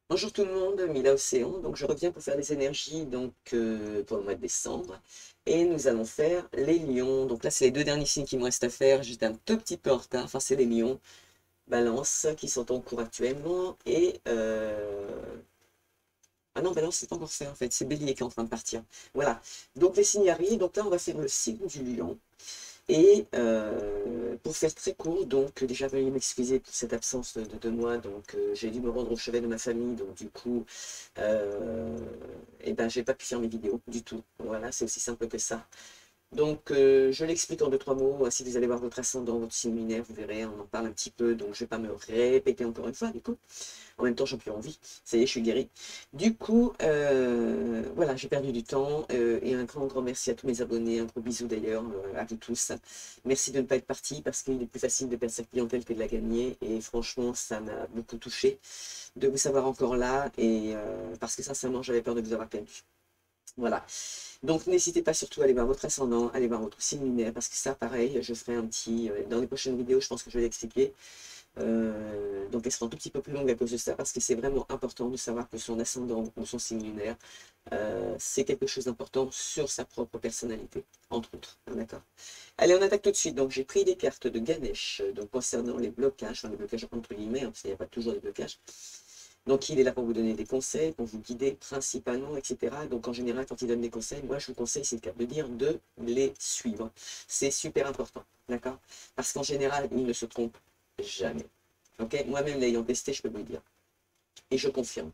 Bonjour tout le monde, Mila Océan. Donc je reviens pour faire les énergies pour le mois de décembre. Et nous allons faire les lions. Donc là, c'est les deux derniers signes qui me restent à faire. J'étais un tout petit peu en retard. Enfin, c'est les lions, balance, qui sont en cours actuellement. Ah non, balance, c'est pas encore fait en fait. C'est bélier qui est en train de partir. Voilà. Donc les signes arrivent. Donc là, on va faire le signe du lion. Pour faire très court, donc déjà veuillez m'excuser pour cette absence de 2 mois, j'ai dû me rendre au chevet de ma famille, donc du coup, j'ai pas pu faire mes vidéos du tout. Voilà, c'est aussi simple que ça. Je l'explique en deux, trois mots. Si vous allez voir votre ascendant, votre signe lunaire, vous verrez, on en parle un petit peu, donc je vais pas me répéter encore une fois, du coup. En même temps, j'en plus envie. Ça y est, je suis guérie. Voilà, j'ai perdu du temps. Et un grand, grand merci à tous mes abonnés. Un gros bisou d'ailleurs à vous tous. Merci de ne pas être parti parce qu'il est plus facile de perdre sa clientèle que de la gagner. Et franchement, ça m'a beaucoup touché de vous savoir encore là. Parce que sincèrement, j'avais peur de vous avoir perdu. Voilà. Donc n'hésitez pas surtout à aller voir votre ascendant, aller voir votre signe lunaire, parce que ça, pareil, je ferai un petit. Dans les prochaines vidéos, je pense que je vais l'expliquer. Donc elle sera un tout petit peu plus longue à cause de ça, parce que c'est vraiment important de savoir que son ascendant ou son signe lunaire, c'est quelque chose d'important sur sa propre personnalité, entre autres. Hein, d'accord. Allez, on attaque tout de suite. Donc j'ai pris des cartes de Ganesh, donc concernant les blocages, enfin les blocages entre guillemets, hein, parce qu'il n'y a pas toujours des blocages. Donc il est là pour vous donner des conseils, pour vous guider principalement, etc. Donc en général, quand il donne des conseils, moi je vous conseille, c'est le cas de dire, de les suivre. C'est super important, d'accord? Parce qu'en général, il ne se trompe jamais. Ok, moi-même l'ayant testé, je peux vous le dire. Et je confirme.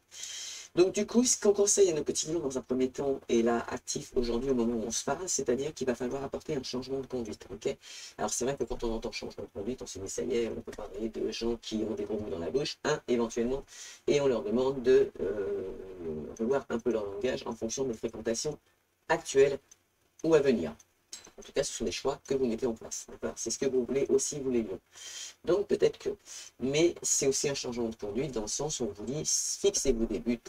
Donc du coup, ce qu'on conseille à nos petits lions dans un premier temps, est là actif aujourd'hui au moment où on se parle, c'est-à-dire qu'il va falloir apporter un changement de conduite. Ok. Alors c'est vrai que quand on entend changement de conduite, on se dit ça y est, on peut parler de gens qui ont des gros mots dans la bouche, éventuellement, et on leur demande de revoir un peu leur langage en fonction des fréquentations actuelles ou à venir. En tout cas, ce sont des choix que vous mettez en place. C'est ce que vous voulez aussi, vous les lions. Donc peut-être que. Mais c'est aussi un changement de conduite dans le sens où on vous dit fixez-vous des buts,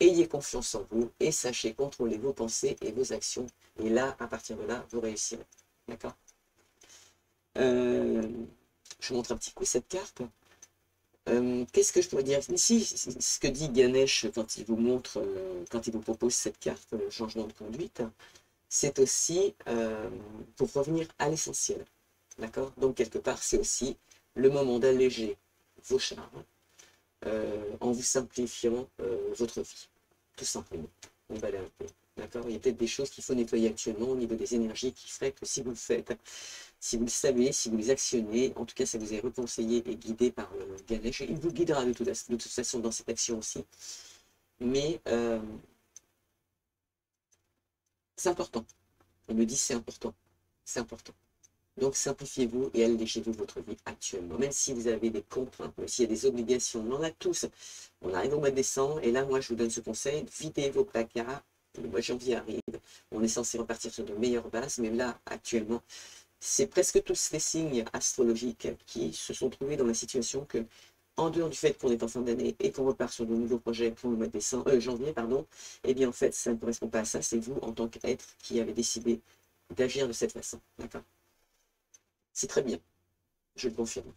ayez confiance en vous et sachez contrôler vos pensées et vos actions. Et là, à partir de là, vous réussirez. D'accord. euh, Je vous montre un petit coup cette carte. Qu'est-ce que je pourrais dire ici? Ce que dit Ganesh quand il vous montre, quand il vous propose cette carte, le changement de conduite, c'est aussi pour revenir à l'essentiel. D'accord. Donc quelque part, c'est aussi le moment d'alléger vos charges en vous simplifiant votre vie, tout simplement. On va aller un peu. D'accord. Il y a peut-être des choses qu'il faut nettoyer actuellement au niveau des énergies qui ferait que si vous le faites, si vous le savez, si vous les actionnez, en tout cas, ça vous est reconseillé et guidé par Ganesh. Il vous guidera de toute façon dans cette action aussi. Mais c'est important. On me dit c'est important. C'est important. Donc simplifiez-vous et allégez-vous votre vie actuellement. Même si vous avez des contraintes, même s'il y a des obligations, on en a tous. On arrive au mois de décembre et là, moi, je vous donne ce conseil, videz vos placards. Le mois de janvier arrive. On est censé repartir sur de meilleures bases, mais là, actuellement, c'est presque tous les signes astrologiques qui se sont trouvés dans la situation que, en dehors du fait qu'on est en fin d'année et qu'on repart sur de nouveaux projets pour le mois de janvier, pardon, eh bien en fait, ça ne correspond pas à ça. C'est vous, en tant qu'être, qui avez décidé d'agir de cette façon. D'accord. C'est très bien, je le confirme.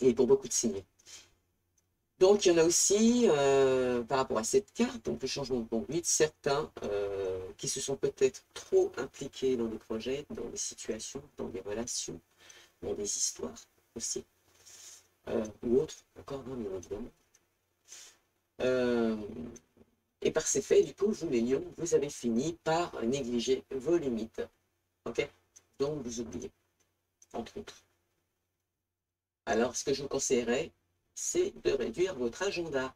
Et pour beaucoup de signes. Donc, il y en a aussi, par rapport à cette carte, donc le changement de conduite, certains qui se sont peut-être trop impliqués dans des projets, dans des situations, dans des relations, dans des histoires aussi, ou autres, encore, non, bien évidemment. Euh, et par ces faits, du coup, vous les lions, vous avez fini par négliger vos limites. Ok. Donc, vous oubliez, entre autres. Alors, ce que je vous conseillerais, c'est de réduire votre agenda,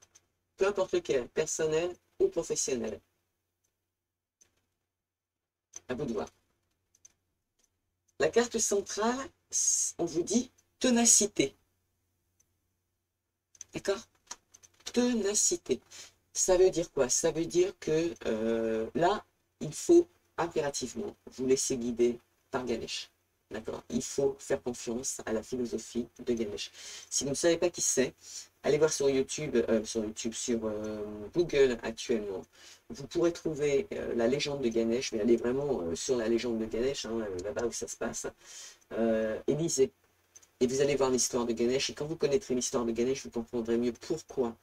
peu importe lequel, personnel ou professionnel. À vous de voir. La carte centrale, on vous dit ténacité. D'accord? Ténacité. Ça veut dire quoi? Ça veut dire que là, il faut impérativement vous laisser guider par Ganesh. D'accord? Il faut faire confiance à la philosophie de Ganesh. Si vous ne savez pas qui c'est, allez voir sur Google actuellement. Vous pourrez trouver la légende de Ganesh, mais allez vraiment sur la légende de Ganesh, hein, là-bas où ça se passe, et lisez. Et vous allez voir l'histoire de Ganesh, et quand vous connaîtrez l'histoire de Ganesh, vous comprendrez mieux pourquoi.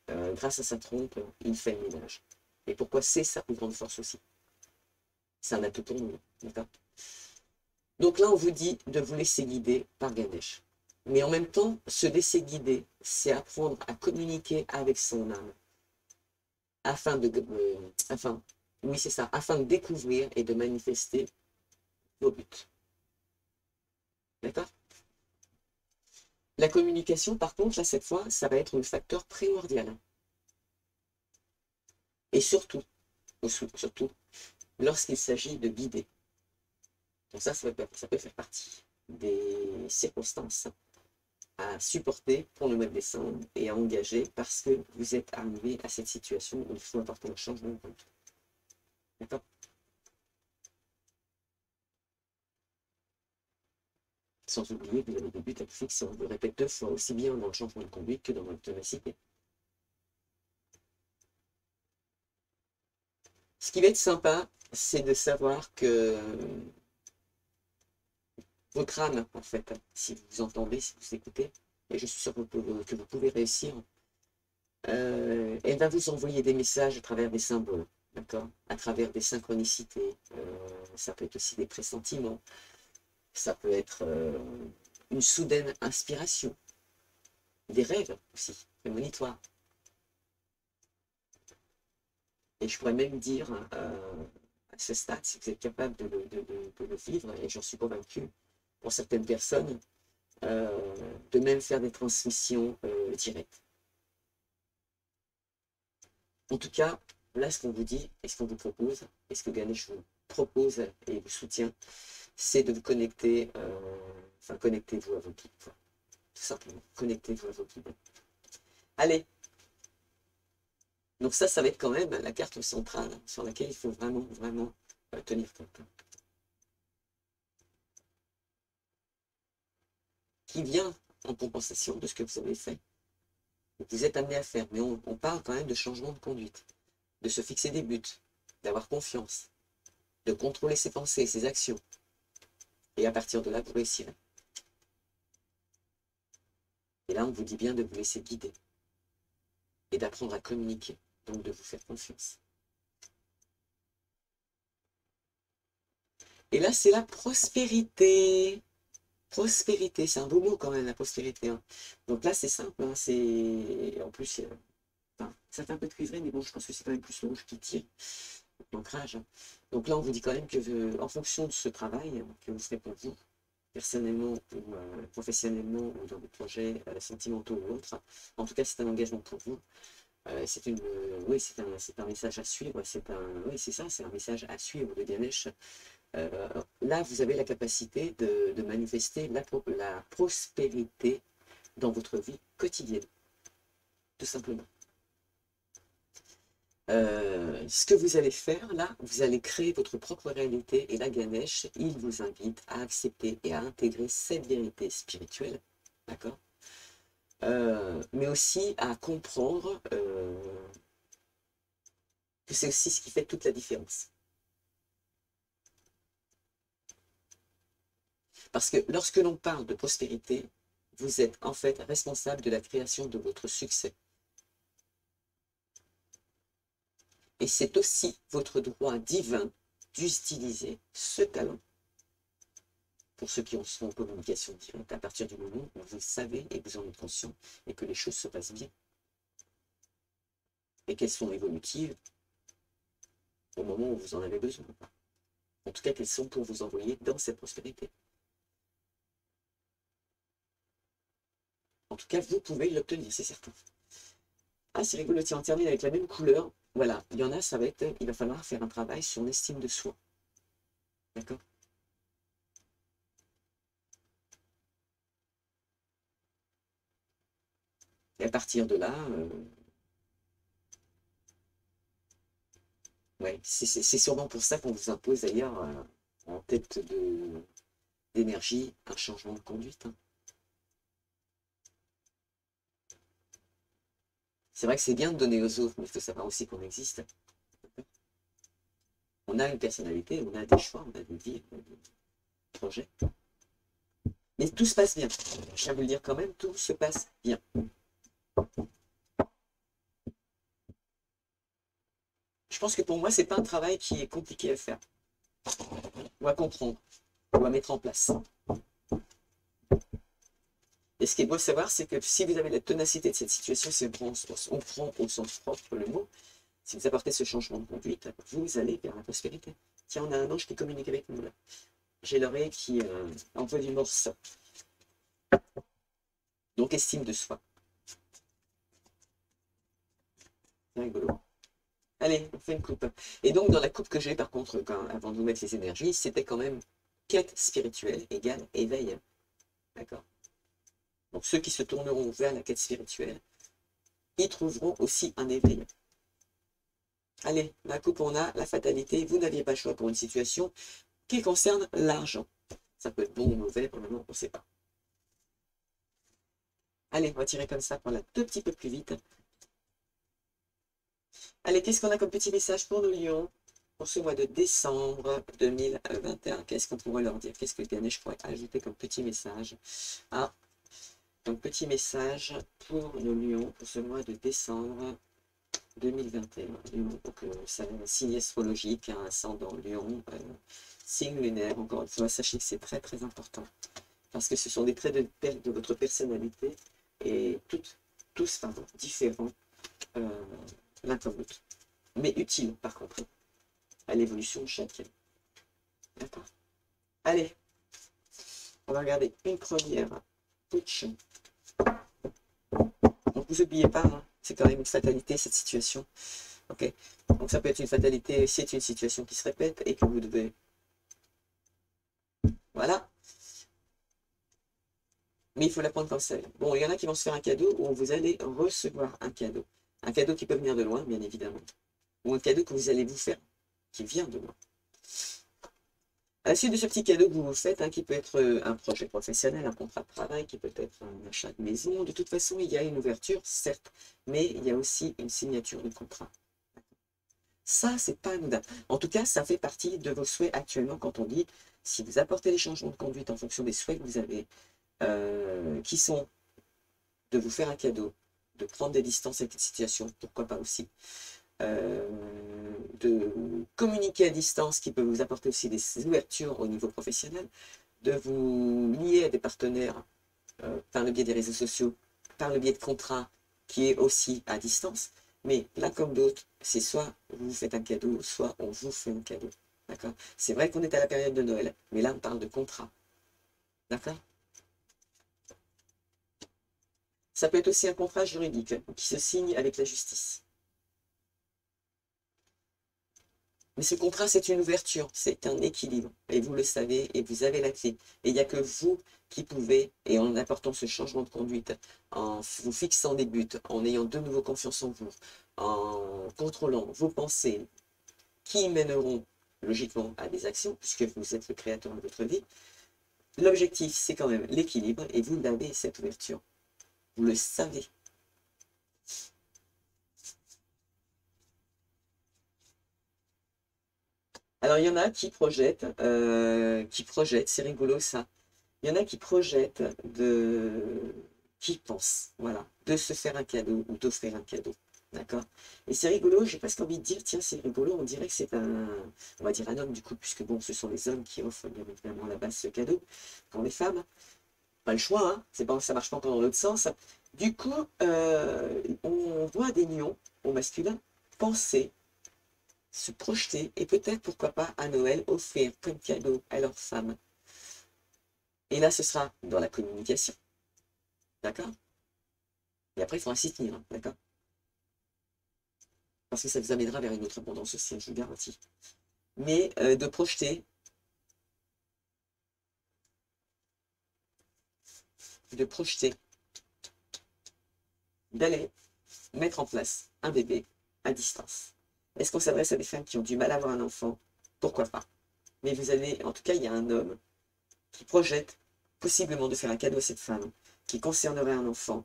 grâce à sa trompe, il fait le ménage. Et pourquoi c'est sa plus grande force aussi. C'est un atout pour nous, d'accord? Donc là, on vous dit de vous laisser guider par Ganesh. Mais en même temps, se laisser guider, c'est apprendre à communiquer avec son âme. Oui, c'est ça, afin de découvrir et de manifester vos buts. D'accord? La communication, par contre, là, cette fois, ça va être le facteur primordial. Et surtout, lorsqu'il s'agit de guider. Donc ça peut faire partie des circonstances à supporter pour le mois de décembre et à engager parce que vous êtes arrivé à cette situation où il faut apporter un changement de compte. D'accord? Sans oublier que vous avez des buts à fixer. On le répète 2 fois, aussi bien dans le changement de conduite que dans votre ténacité. Ce qui va être sympa, c'est de savoir que votre âme, en fait, si vous entendez, si vous écoutez, et je suis sûr que vous pouvez réussir, elle va vous envoyer des messages à travers des symboles, d'accord? À travers des synchronicités, ça peut être aussi des pressentiments, ça peut être une soudaine inspiration, des rêves aussi, prémonitoires. Et je pourrais même dire, à ce stade, si vous êtes capable de le vivre, et j'en suis convaincu, pour certaines personnes, de même faire des transmissions directes. En tout cas, là, ce qu'on vous dit, et ce qu'on vous propose, et ce que Ganesh vous propose et vous soutient, c'est de vous connecter, connectez-vous à vos guides, tout simplement, connectez-vous à vos guides. Allez, donc ça va être quand même la carte centrale sur laquelle il faut vraiment, vraiment tenir compte. Qui vient en compensation de ce que vous avez fait, que vous êtes amené à faire, mais on parle quand même de changement de conduite, de se fixer des buts, d'avoir confiance, de contrôler ses pensées, ses actions, et à partir de là, vous réussirez. Et là, on vous dit bien de vous laisser guider et d'apprendre à communiquer, donc de vous faire confiance. Et là, c'est la prospérité. Prospérité, c'est un beau mot quand même, la prospérité. Hein. Donc là, c'est simple, hein, c'est... En plus, ça fait un peu de cuivré, mais bon, je pense que c'est quand même plus le rouge qui tire, l'ancrage. Donc là, on vous dit quand même que, en fonction de ce travail que vous ferez pour vous, personnellement ou professionnellement ou dans des projets sentimentaux ou autres, en tout cas, c'est un engagement pour vous. Oui, c'est un message à suivre. Oui, c'est ça, c'est un message à suivre de Ganesh. Là, vous avez la capacité de manifester la prospérité dans votre vie quotidienne, tout simplement. Ce que vous allez faire là, vous allez créer votre propre réalité et la Ganesh, il vous invite à accepter et à intégrer cette vérité spirituelle, d'accord? Mais aussi à comprendre que c'est aussi ce qui fait toute la différence. Parce que lorsque l'on parle de prospérité, vous êtes en fait responsable de la création de votre succès. Et c'est aussi votre droit divin d'utiliser ce talent. Pour ceux qui sont en communication directe, à partir du moment où vous savez et vous en êtes conscient et que les choses se passent bien. Et qu'elles sont évolutives au moment où vous en avez besoin. En tout cas, qu'elles sont pour vous envoyer dans cette prospérité. En tout cas, vous pouvez l'obtenir, c'est certain. Ah, c'est rigolo, tiens, on termine avec la même couleur. Voilà, il y en a, il va falloir faire un travail sur l'estime de soi. D'accord? Et à partir de là, ouais, c'est sûrement pour ça qu'on vous impose d'ailleurs en tête d'énergie un changement de conduite. Hein. C'est vrai que c'est bien de donner aux autres, mais il faut savoir aussi qu'on existe. On a une personnalité, on a des choix, on a des vies, on a des projets. Mais tout se passe bien. Je tiens à vous le dire quand même, tout se passe bien. Je pense que pour moi, c'est pas un travail qui est compliqué à faire, ou à comprendre, ou à mettre en place. Et ce qui est beau savoir, c'est que si vous avez la ténacité de cette situation, si on prend au sens propre le mot, si vous apportez ce changement de conduite, vous allez vers la prospérité. Tiens, on a un ange qui communique avec nous là. J'ai l'oreille qui envoie du morse. Donc estime de soi. C'est rigolo. Allez, on fait une coupe. Et donc dans la coupe que j'ai par contre, avant de vous mettre les énergies, c'était quand même quête spirituelle égale éveil. D'accord? Donc ceux qui se tourneront vers la quête spirituelle, ils trouveront aussi un éveil. Allez, la coupe, on a la fatalité. Vous n'aviez pas le choix pour une situation qui concerne l'argent. Ça peut être bon ou mauvais, pour le moment, on ne sait pas. Allez, on va tirer comme ça pour aller un tout petit peu plus vite. Allez, qu'est-ce qu'on a comme petit message pour nos lions pour ce mois de décembre 2021? Qu'est-ce qu'on pourrait leur dire? Qu'est-ce que Ganesh pourrait ajouter comme petit message? Ah, donc petit message pour nos lions pour ce mois de décembre 2021. Lion, donc c'est un signe astrologique, un ascendant lion, signe lunaire. Encore une fois, sachez que c'est très très important parce que ce sont des traits de votre personnalité et tous pardon, différents l'un comme l'autre, mais utiles par contre à l'évolution de chacun. D'accord? Allez, on va regarder une première pitch. Donc vous n'oubliez pas, hein, c'est quand même une fatalité cette situation. Ok, donc ça peut être une fatalité, c'est une situation qui se répète et que vous devez. Voilà. Mais il faut la prendre comme ça. Bon, il y en a qui vont se faire un cadeau ou vous allez recevoir un cadeau. Un cadeau qui peut venir de loin, bien évidemment. Ou un cadeau que vous allez vous faire, qui vient de loin. À la suite de ce petit cadeau que vous vous faites, hein, qui peut être un projet professionnel, un contrat de travail, qui peut être un achat de maison, de toute façon, il y a une ouverture, certes, mais il y a aussi une signature de contrat. Ça, c'est pas anodin. En tout cas, ça fait partie de vos souhaits actuellement quand on dit, si vous apportez les changements de conduite en fonction des souhaits que vous avez, qui sont de vous faire un cadeau, de prendre des distances avec cette situation, pourquoi pas aussi, de communiquer à distance qui peut vous apporter aussi des ouvertures au niveau professionnel, de vous lier à des partenaires par le biais des réseaux sociaux, par le biais de contrats qui est aussi à distance. Mais là comme d'autres, c'est soit vous vous faites un cadeau, soit on vous fait un cadeau. D'accord? C'est vrai qu'on est à la période de Noël, mais là on parle de contrat. D'accord? Ça peut être aussi un contrat juridique qui se signe avec la justice. Mais ce contrat, c'est une ouverture, c'est un équilibre. Et vous le savez, et vous avez la clé. Et il n'y a que vous qui pouvez, et en apportant ce changement de conduite, en vous fixant des buts, en ayant de nouveau confiance en vous, en contrôlant vos pensées, qui mèneront logiquement à des actions, puisque vous êtes le créateur de votre vie. L'objectif, c'est quand même l'équilibre, et vous avez cette ouverture. Vous le savez. Alors, il y en a qui projettent, c'est rigolo ça. Il y en a qui projettent qui pensent, voilà, de se faire un cadeau ou d'offrir un cadeau. D'accord? Et c'est rigolo, j'ai presque envie de dire, tiens, c'est rigolo, on dirait que c'est on va dire un homme du coup, puisque bon, ce sont les hommes qui offrent bien évidemment à la base ce cadeau, pour les femmes. Pas le choix, hein, c'est pas, ça marche pas encore dans l'autre sens. Du coup, on voit des lions au masculin penser, se projeter, et peut-être, pourquoi pas, à Noël, offrir comme cadeau à leur femme. Et là, ce sera dans la communication. D'accord? Et après, il faudra s'y tenir. D'accord? Parce que ça vous amènera vers une autre abondance aussi, je vous garantis. Mais de projeter, d'aller mettre en place un bébé à distance. Est-ce qu'on s'adresse à des femmes qui ont du mal à avoir un enfant? Pourquoi pas? Mais vous allez, en tout cas, il y a un homme qui projette possiblement de faire un cadeau à cette femme qui concernerait un enfant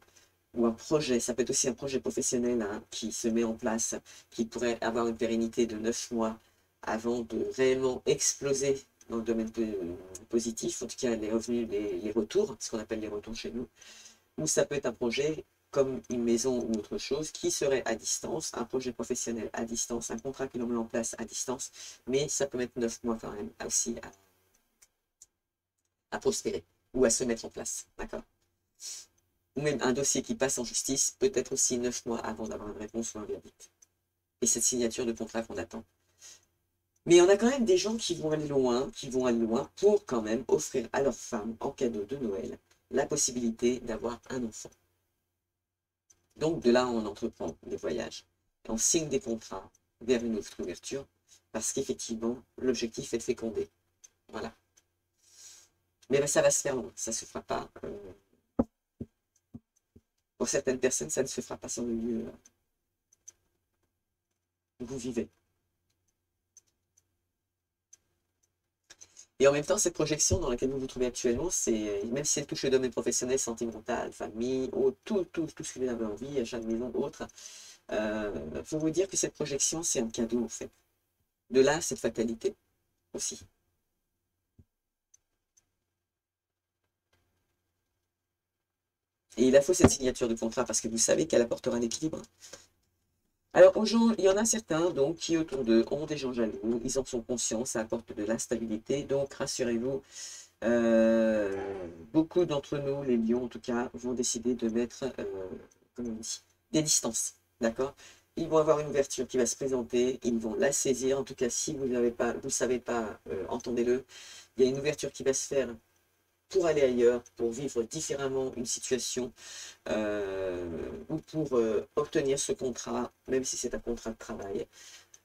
ou un projet, ça peut être aussi un projet professionnel hein, qui se met en place, qui pourrait avoir une pérennité de 9 mois avant de réellement exploser dans le domaine positif, en tout cas les revenus, les retours, ce qu'on appelle les retours chez nous, ou ça peut être un projet comme une maison ou autre chose, qui serait à distance, un projet professionnel à distance, un contrat que l'on met en place à distance, mais ça peut mettre 9 mois quand même aussi à prospérer ou à se mettre en place, d'accord? Ou même un dossier qui passe en justice, peut-être aussi 9 mois avant d'avoir une réponse ou un verdict. Et cette signature de contrat qu'on attend. Mais on a quand même des gens qui vont aller loin pour quand même offrir à leur femme, en cadeau de Noël, la possibilité d'avoir un enfant. Donc de là, on entreprend des voyages. On signe des contrats vers une autre ouverture, parce qu'effectivement, l'objectif est de féconder. Voilà. Mais ben, ça va se faire loin, ça ne se fera pas. Pour certaines personnes, ça ne se fera pas sur le lieu où vous vivez. Et en même temps, cette projection dans laquelle vous vous trouvez actuellement, c'est même si elle touche le domaine professionnel, sentimental, famille, tout ce que vous avez envie, achat de maison, autre, faut vous dire que cette projection, c'est un cadeau en fait. De là, cette fatalité aussi. Et il a faut cette signature de contrat parce que vous savez qu'elle apportera l'équilibre. Alors, aux gens, il y en a certains donc qui autour d'eux ont des gens jaloux, ils en sont conscients, ça apporte de l'instabilité. Donc, rassurez-vous, beaucoup d'entre nous, les lions en tout cas, vont décider de mettre, comment on dit, des distances, d'accord? Ils vont avoir une ouverture qui va se présenter, ils vont la saisir. En tout cas, si vous n'avez pas, vous ne savez pas, entendez-le. Il y a une ouverture qui va se faire pour aller ailleurs, pour vivre différemment une situation, ou pour obtenir ce contrat, même si c'est un contrat de travail,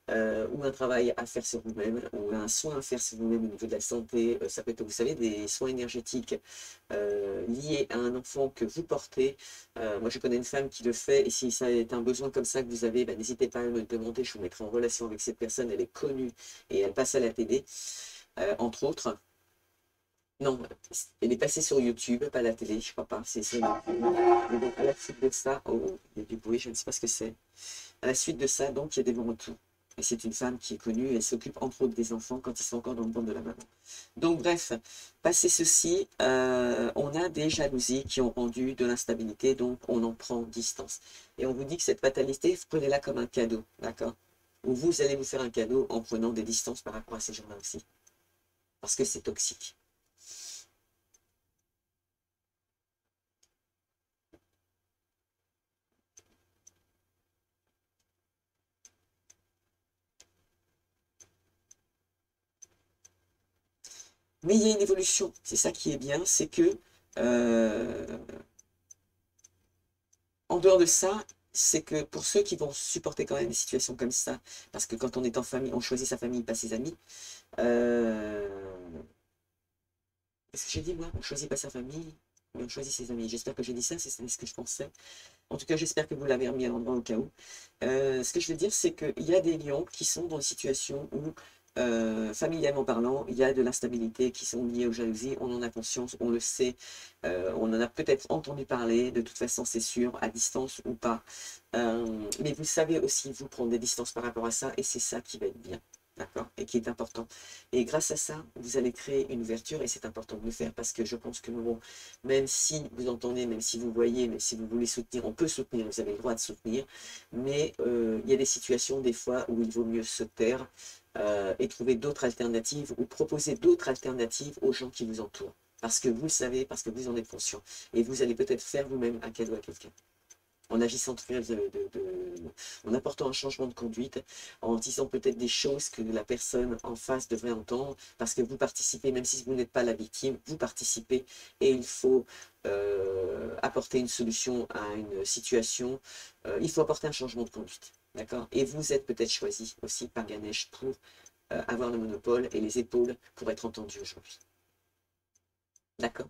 ou un travail à faire sur vous-même, ou un soin à faire sur vous-même au niveau de la santé. Ça peut être, vous savez, des soins énergétiques liés à un enfant que vous portez. Moi, je connais une femme qui le fait, et si ça est un besoin comme ça que vous avez, ben, n'hésitez pas à me demander, je vous mettrai en relation avec cette personne, elle est connue, et elle passe à la télé, entre autres. Non, elle est passée sur YouTube, pas à la télé, je crois pas. C'est sur YouTube. Et donc, à la suite de ça, oh, il y a du bruit, je ne sais pas ce que c'est. À la suite de ça, donc, il y a des tout. Et c'est une femme qui est connue, elle s'occupe entre autres des enfants quand ils sont encore dans le ventre de la maman. Donc, bref, passé ceci, on a des jalousies qui ont rendu de l'instabilité, donc on en prend distance. Et on vous dit que cette fatalité, prenez-la comme un cadeau, d'accord? Ou vous allez vous faire un cadeau en prenant des distances par rapport à ces gens-là aussi. Parce que c'est toxique. Mais il y a une évolution, c'est ça qui est bien, c'est que euh, en dehors de ça, c'est que pour ceux qui vont supporter quand même des situations comme ça, parce que quand on est en famille, on choisit sa famille, pas ses amis. Euh, Qu'est-ce que j'ai dit moi? On choisit pas sa famille, mais on choisit ses amis. J'espère que j'ai dit ça, c'est ce que je pensais. En tout cas, j'espère que vous l'avez remis à l'endroit au cas où. Ce que je veux dire, c'est qu'il y a des lions qui sont dans des situations où, familialement parlant, il y a de l'instabilité qui sont liées aux jalousies. On en a conscience, on le sait, on en a peut-être entendu parler. De toute façon, c'est sûr, à distance ou pas. Mais vous savez aussi vous prendre des distances par rapport à ça, et c'est ça qui va être bien. D'accord? Et qui est important. Et grâce à ça, vous allez créer une ouverture, et c'est important de le faire parce que je pense que bon, même si vous entendez, même si vous voyez, même si vous voulez soutenir, on peut soutenir, vous avez le droit de soutenir, mais il y a des situations des fois où il vaut mieux se taire, et trouver d'autres alternatives ou proposer d'autres alternatives aux gens qui vous entourent. Parce que vous le savez, parce que vous en êtes conscient. Et vous allez peut-être faire vous-même un cadeau à quelqu'un en agissant en apportant un changement de conduite, en disant peut-être des choses que la personne en face devrait entendre, parce que vous participez, même si vous n'êtes pas la victime, vous participez, et il faut apporter une solution à une situation, il faut apporter un changement de conduite, d'accord? Et vous êtes peut-être choisi aussi par Ganesh pour avoir le monopole et les épaules pour être entendu aujourd'hui, d'accord?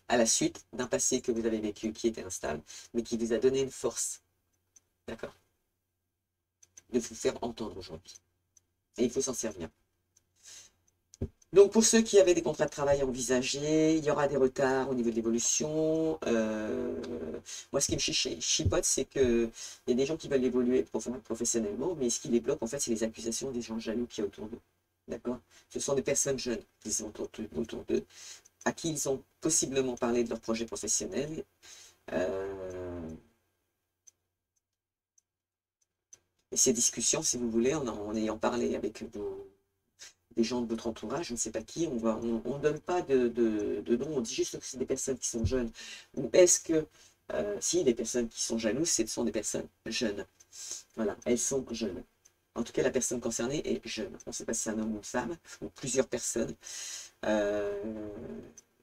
À la suite d'un passé que vous avez vécu qui était instable, mais qui vous a donné une force, d'accord, de vous faire entendre aujourd'hui. Et il faut s'en servir. Donc pour ceux qui avaient des contrats de travail envisagés, il y aura des retards au niveau de l'évolution. Moi, ce qui me chipote, c'est qu'il y a des gens qui veulent évoluer professionnellement, mais ce qui les bloque, en fait, c'est les accusations des gens jaloux qui y a autour d'eux. D'accord? Ce sont des personnes jeunes qui sont autour d'eux, à qui ils ont possiblement parlé de leur projet professionnel. Et ces discussions, si vous voulez, en ayant parlé avec des gens de votre entourage, je ne sais pas qui, on donne pas de nom, on dit juste que c'est des personnes qui sont jeunes. Ou est-ce que, si les personnes qui sont jalouses, ce sont des personnes jeunes. Voilà, elles sont jeunes. En tout cas, la personne concernée est jeune. On ne sait pas si c'est un homme ou une femme, ou plusieurs personnes. Euh,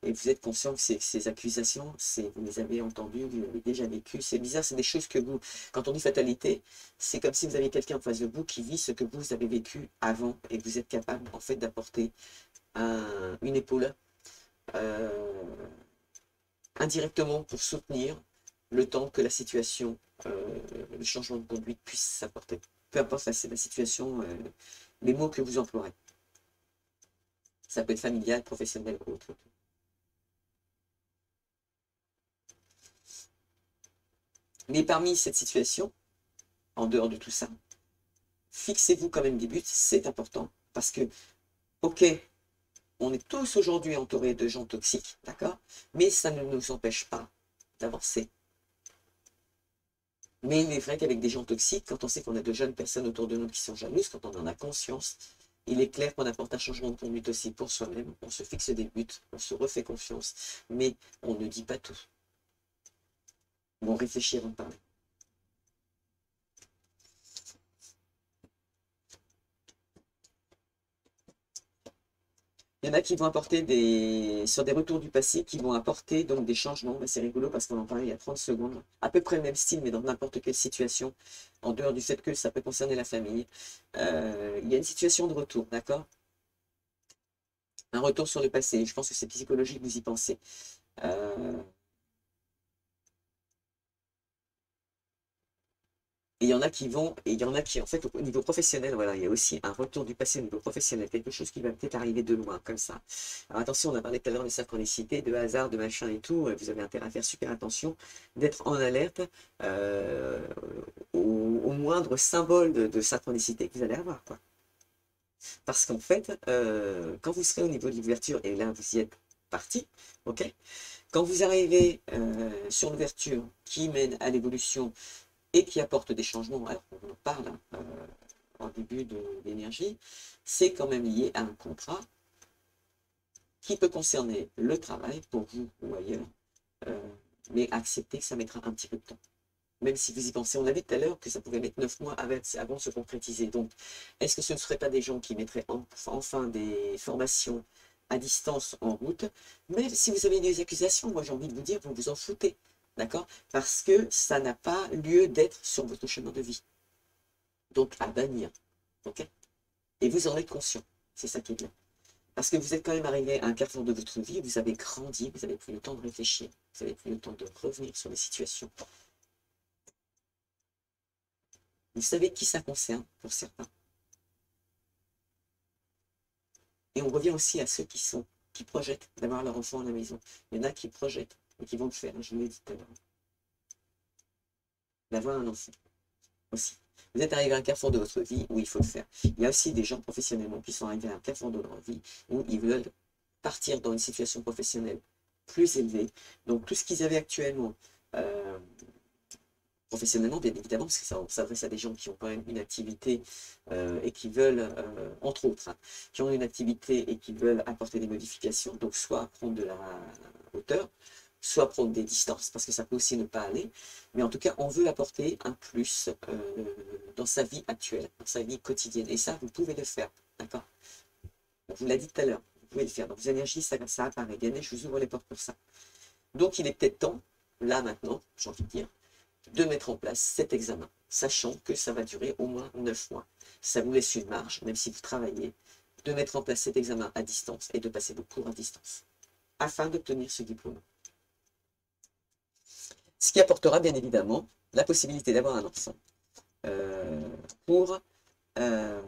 et vous êtes conscient que ces accusations, vous les avez entendues, vous les avez déjà vécues. C'est bizarre, c'est des choses que vous, quand on dit fatalité, c'est comme si vous aviez quelqu'un en face de vous qui vit ce que vous avez vécu avant et vous êtes capable en fait d'apporter une épaule euh, indirectement pour soutenir le temps que la situation, le changement de conduite puisse s'apporter. Peu importe la situation, les mots que vous emploierez. Ça peut être familial, professionnel ou autre. Mais parmi cette situation, en dehors de tout ça, fixez-vous quand même des buts, c'est important. Parce que, ok, on est tous aujourd'hui entourés de gens toxiques, d'accord? Mais ça ne nous empêche pas d'avancer. Mais il est vrai qu'avec des gens toxiques, quand on sait qu'on a de jeunes personnes autour de nous qui sont jalouses, quand on en a conscience, il est clair qu'on apporte un changement de conduite aussi pour soi-même. On se fixe des buts, on se refait confiance, mais on ne dit pas tout. On réfléchit avant de parler. Il y en a qui vont apporter sur des retours du passé, qui vont apporter donc des changements. Ben, c'est rigolo parce qu'on en parlait il y a 30 secondes. À peu près le même style, mais dans n'importe quelle situation, en dehors du fait que ça peut concerner la famille. Il y a une situation de retour, d'accord? Un retour sur le passé. Je pense que c'est psychologique, vous y pensez. Et il y en a qui vont, et il y en a qui, en fait, au niveau professionnel, voilà, il y a aussi un retour du passé au niveau professionnel, quelque chose qui va peut-être arriver de loin, comme ça. Alors attention, on a parlé tout à l'heure de synchronicité, de hasard, de machin et tout, vous avez intérêt à faire super attention, d'être en alerte euh, au moindre symbole de synchronicité que vous allez avoir, quoi. Parce qu'en fait, quand vous serez au niveau de l'ouverture, et là, vous y êtes parti, ok? Quand vous arrivez sur l'ouverture qui mène à l'évolution et qui apporte des changements, alors on en parle en début de l'énergie, c'est quand même lié à un contrat qui peut concerner le travail pour vous ou ailleurs, euh, mais acceptez que ça mettra un petit peu de temps. Même si vous y pensez, on a vu tout à l'heure que ça pouvait mettre 9 mois avant de se concrétiser. Donc, est-ce que ce ne seraient pas des gens qui mettraient enfin des formations à distance en route? Même si vous avez des accusations, moi j'ai envie de vous dire, vous vous en foutez. D'accord? Parce que ça n'a pas lieu d'être sur votre chemin de vie. Donc, à bannir. Ok? Et vous en êtes conscient. C'est ça qui est bien. Parce que vous êtes quand même arrivé à un carrefour de votre vie, vous avez grandi, vous avez pris le temps de réfléchir, vous avez pris le temps de revenir sur les situations. Vous savez qui ça concerne, pour certains. Et on revient aussi à ceux qui projettent d'avoir leur enfant à la maison. Il y en a qui projettent et qui vont le faire, je vous l'ai dit tout à l'heure. D'avoir un enfant aussi. Vous êtes arrivé à un carrefour de votre vie où il faut le faire. Il y a aussi des gens professionnellement qui sont arrivés à un carrefour de leur vie où ils veulent partir dans une situation professionnelle plus élevée. Donc tout ce qu'ils avaient actuellement, professionnellement bien évidemment, parce que ça s'adresse à des gens qui ont quand même une activité et qui veulent, entre autres, hein, qui ont une activité et qui veulent apporter des modifications, donc soit prendre de la hauteur, soit prendre des distances, parce que ça peut aussi ne pas aller, mais en tout cas, on veut apporter un plus dans sa vie actuelle, dans sa vie quotidienne, et ça, vous pouvez le faire, d'accord? On vous l'a dit tout à l'heure, vous pouvez le faire, dans vos énergies, ça apparaît, Ganesh, je vous ouvre les portes pour ça. Donc, il est peut-être temps, là, maintenant, j'ai envie de dire, de mettre en place cet examen, sachant que ça va durer au moins 9 mois. Ça vous laisse une marge, même si vous travaillez, de mettre en place cet examen à distance et de passer vos cours à distance, afin d'obtenir ce diplôme. Ce qui apportera bien évidemment la possibilité d'avoir un enfant pour un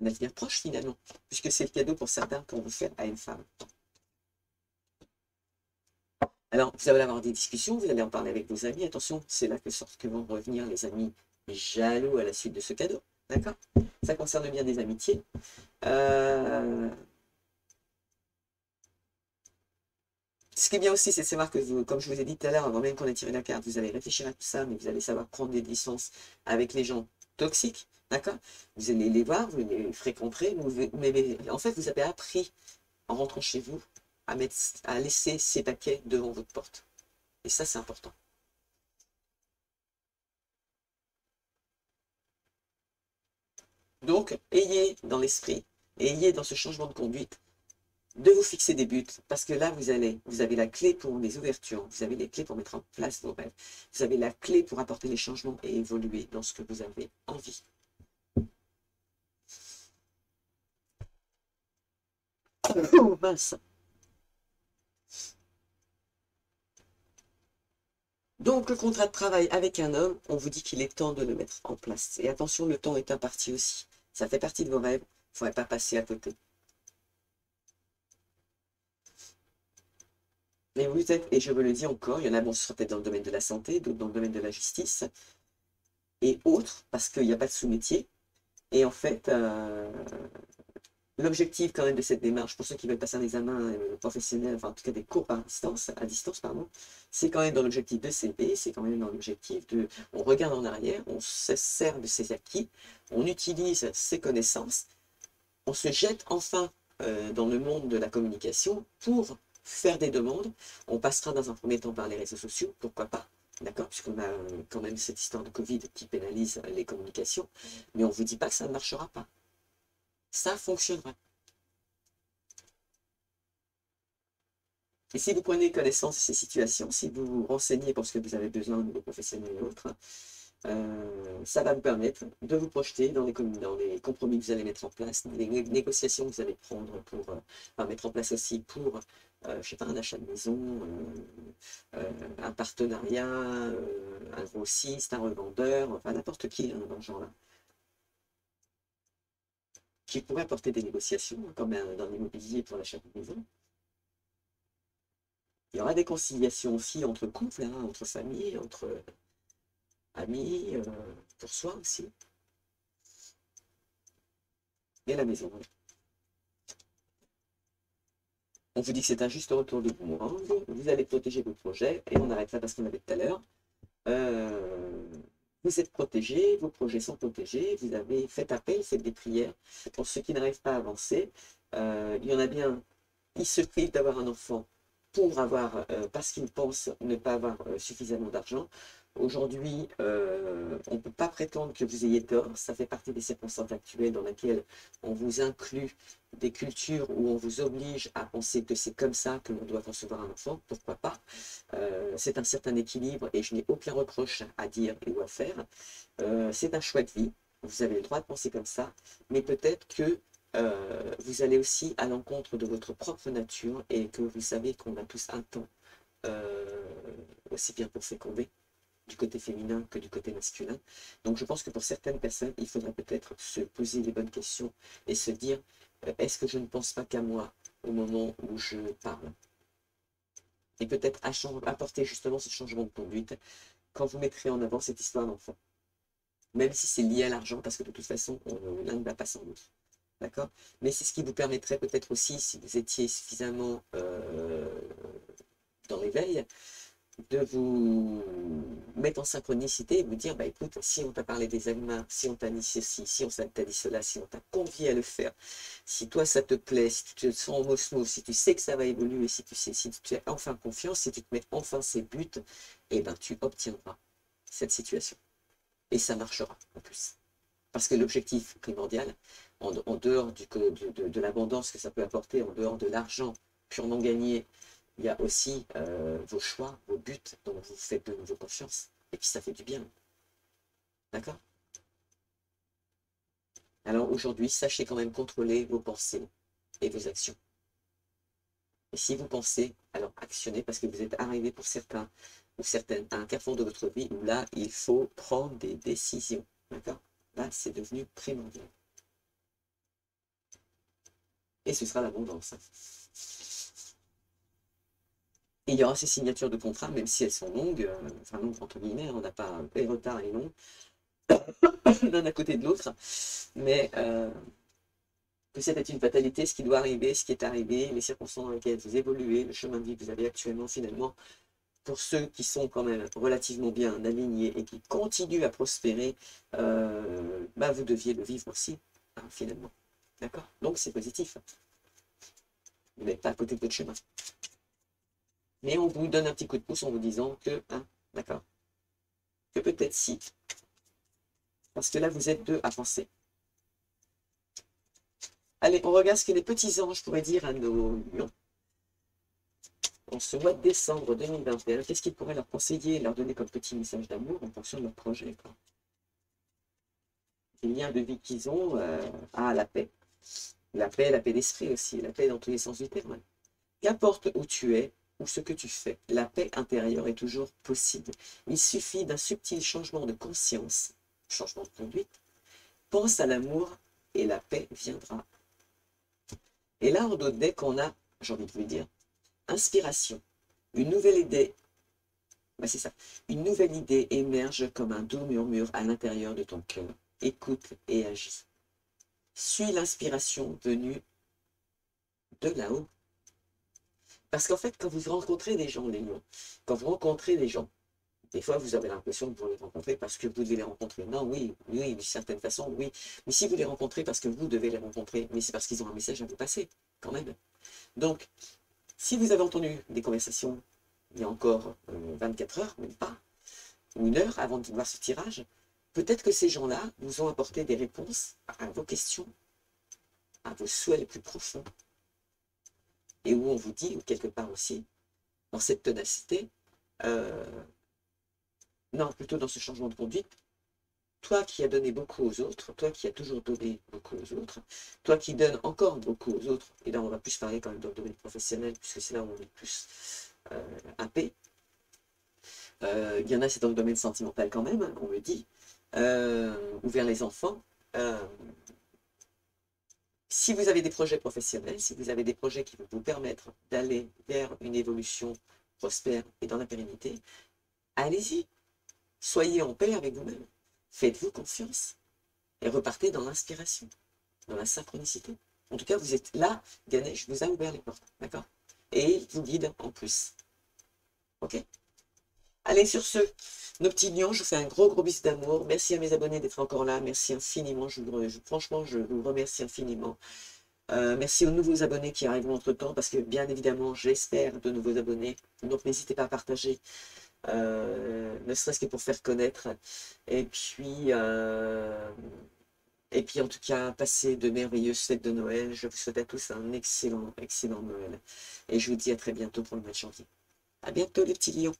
avenir proche finalement, puisque c'est le cadeau pour certains qu'on veut faire à une femme. Alors, vous allez avoir des discussions, vous allez en parler avec vos amis. Attention, c'est là que vont revenir les amis jaloux à la suite de ce cadeau. D'accord? Ça concerne bien des amitiés. Ce qui est bien aussi, c'est de savoir que, vous, comme je vous ai dit tout à l'heure, avant même qu'on ait tiré la carte, vous allez réfléchir à tout ça, mais vous allez savoir prendre des distances avec les gens toxiques, d'accord? Vous allez les voir, vous les fréquenterez, mais en fait, vous avez appris, en rentrant chez vous, à laisser ces paquets devant votre porte. Et ça, c'est important. Donc, ayez dans l'esprit, ayez dans ce changement de conduite, de vous fixer des buts, parce que là, vous avez la clé pour les ouvertures, vous avez les clés pour mettre en place vos rêves, vous avez la clé pour apporter les changements et évoluer dans ce que vous avez envie. Oh, mince. Donc, le contrat de travail avec un homme, on vous dit qu'il est temps de le mettre en place. Et attention, le temps est imparti aussi. Ça fait partie de vos rêves, il ne faudrait pas passer à côté. Mais vous êtes, et je vous le dis encore, il y en a, bon, ce sera peut-être dans le domaine de la santé, d'autres dans le domaine de la justice, et autres, parce qu'il n'y a pas de sous-métier. Et en fait, l'objectif quand même de cette démarche, pour ceux qui veulent passer un examen professionnel, enfin en tout cas des cours à distance, pardon, c'est quand même dans l'objectif de s'élever, c'est quand même dans l'objectif de, on regarde en arrière, on se sert de ses acquis, on utilise ses connaissances, on se jette enfin dans le monde de la communication pour faire des demandes. On passera dans un premier temps par les réseaux sociaux, pourquoi pas, d'accord, puisqu'on a quand même cette histoire de Covid qui pénalise les communications, mais on ne vous dit pas que ça ne marchera pas. Ça fonctionnera. Et si vous prenez connaissance de ces situations, si vous vous renseignez pour ce que vous avez besoin au niveau professionnel et autres, ça va vous permettre de vous projeter dans les compromis que vous allez mettre en place, dans les négociations que vous allez prendre pour mettre en place aussi pour, je sais pas, un achat de maison, un partenariat, un grossiste, un revendeur, enfin n'importe qui hein, dans ce genre-là, qui pourrait apporter des négociations, comme dans l'immobilier pour l'achat de maison. Il y aura des conciliations aussi entre couples, hein, entre familles, entre amis, pour soi aussi. Et la maison. Ouais. On vous dit que c'est un juste retour de boomerang. Vous allez protéger vos projets. Et on arrête là parce qu'on avait tout à l'heure. Vous êtes protégés, vos projets sont protégés. Vous avez fait appel, faites des prières. Pour ceux qui n'arrivent pas à avancer, il y en a bien, ils se privent d'avoir un enfant pour avoir, parce qu'ils pensent ne pas avoir suffisamment d'argent. Aujourd'hui, on ne peut pas prétendre que vous ayez tort. Ça fait partie des circonstances actuelles dans lesquelles on vous inclut des cultures où on vous oblige à penser que c'est comme ça que l'on doit concevoir un enfant. Pourquoi pas? C'est un certain équilibre et je n'ai aucun reproche à dire ou à faire. C'est un choix de vie. Vous avez le droit de penser comme ça, mais peut-être que vous allez aussi à l'encontre de votre propre nature et que vous savez qu'on a tous un temps aussi bien pour féconder du côté féminin que du côté masculin. Donc je pense que pour certaines personnes, il faudrait peut-être se poser les bonnes questions et se dire, est-ce que je ne pense pas qu'à moi au moment où je parle? Et peut-être apporter justement ce changement de conduite quand vous mettrez en avant cette histoire d'enfant. Même si c'est lié à l'argent, parce que de toute façon, l'un ne va pas sans l'autre. D'accord? Mais c'est ce qui vous permettrait peut-être aussi, si vous étiez suffisamment dans l'éveil, de vous mettre en synchronicité et vous dire, bah écoute, si on t'a parlé des agmas, si on t'a dit ceci, si on t'a dit cela, si on t'a convié à le faire, si toi ça te plaît, si tu te sens en osmose, si tu sais que ça va évoluer, si tu as enfin confiance, si tu te mets enfin ces buts, et ben tu obtiendras cette situation. Et ça marchera en plus. Parce que l'objectif primordial, en dehors de l'abondance que ça peut apporter, en dehors de l'argent purement gagné, il y a aussi vos choix, vos buts, dont vous faites de nouveau confiance. Et puis ça fait du bien. D'accord? Alors aujourd'hui, sachez quand même contrôler vos pensées et vos actions. Et si vous pensez, alors actionnez parce que vous êtes arrivé pour certains ou certaines à un carrefour de votre vie où là, il faut prendre des décisions. D'accord? Là, c'est devenu primordial. Et ce sera l'abondance. Et il y aura ces signatures de contrat, même si elles sont longues, enfin longues entre guillemets, on n'a pas les retards et longs, l'un à côté de l'autre, mais que c'était une fatalité, ce qui doit arriver, ce qui est arrivé, les circonstances dans lesquelles vous évoluez, le chemin de vie que vous avez actuellement finalement, pour ceux qui sont quand même relativement bien alignés et qui continuent à prospérer, bah, vous deviez le vivre aussi, hein, finalement. D'accord? Donc c'est positif. Vous n'êtes pas à côté de votre chemin. Mais on vous donne un petit coup de pouce en vous disant que, hein, d'accord, que peut-être si. Parce que là, vous êtes deux à penser. Allez, on regarde ce que les petits anges pourraient dire à nos lions. En ce mois de décembre 2021, qu'est-ce qu'ils pourraient leur conseiller et leur donner comme petit message d'amour en fonction de leur projet, quoi. Les liens de vie qu'ils ont, la paix. La paix d'esprit aussi, la paix dans tous les sens du terme. Qu'importe où tu es ou ce que tu fais, la paix intérieure est toujours possible. Il suffit d'un subtil changement de conscience, changement de conduite. Pense à l'amour et la paix viendra. Et là, on donne dès qu'on a, j'ai envie de vous dire, inspiration. Une nouvelle idée, bah c'est ça, une nouvelle idée émerge comme un doux murmure à l'intérieur de ton cœur. Écoute et agis. Suis l'inspiration venue de là-haut. Parce qu'en fait, quand vous rencontrez des gens, les lions, quand vous rencontrez des gens, des fois, vous avez l'impression que vous les rencontrez parce que vous devez les rencontrer. Non, oui, d'une certaine façon, oui. Mais si vous les rencontrez parce que vous devez les rencontrer, mais c'est parce qu'ils ont un message à vous passer, quand même. Donc, si vous avez entendu des conversations il y a encore 24 heures, même pas, ou 1 heure avant de voir ce tirage, peut-être que ces gens-là vous ont apporté des réponses à vos questions, à vos souhaits les plus profonds, et où on vous dit, ou quelque part aussi, dans cette ténacité, non, plutôt dans ce changement de conduite, toi qui as donné beaucoup aux autres, toi qui as toujours donné beaucoup aux autres, toi qui donnes encore beaucoup aux autres, et là on va plus parler quand même dans le domaine professionnel, puisque c'est là où on est plus happé. Il y en a, c'est dans le domaine sentimental quand même, hein, on me dit, ou vers les enfants. Si vous avez des projets professionnels, si vous avez des projets qui vont vous permettre d'aller vers une évolution prospère et dans la pérennité, allez-y. Soyez en paix avec vous-même. Faites-vous confiance. Et repartez dans l'inspiration, dans la synchronicité. En tout cas, vous êtes là, Ganesh vous a ouvert les portes. D'accord? Et il vous guide en plus. Ok? Allez, sur ce, nos petits lions, je vous fais un gros bisou d'amour. Merci à mes abonnés d'être encore là. Merci infiniment. Franchement, je vous remercie infiniment. Merci aux nouveaux abonnés qui arrivent entre-temps, parce que bien évidemment, j'espère de nouveaux abonnés. Donc, n'hésitez pas à partager. Ne serait-ce que pour faire connaître. Et puis en tout cas, passez de merveilleuses fêtes de Noël. Je vous souhaite à tous un excellent Noël. Et je vous dis à très bientôt pour le mois de janvier. À bientôt les petits lions.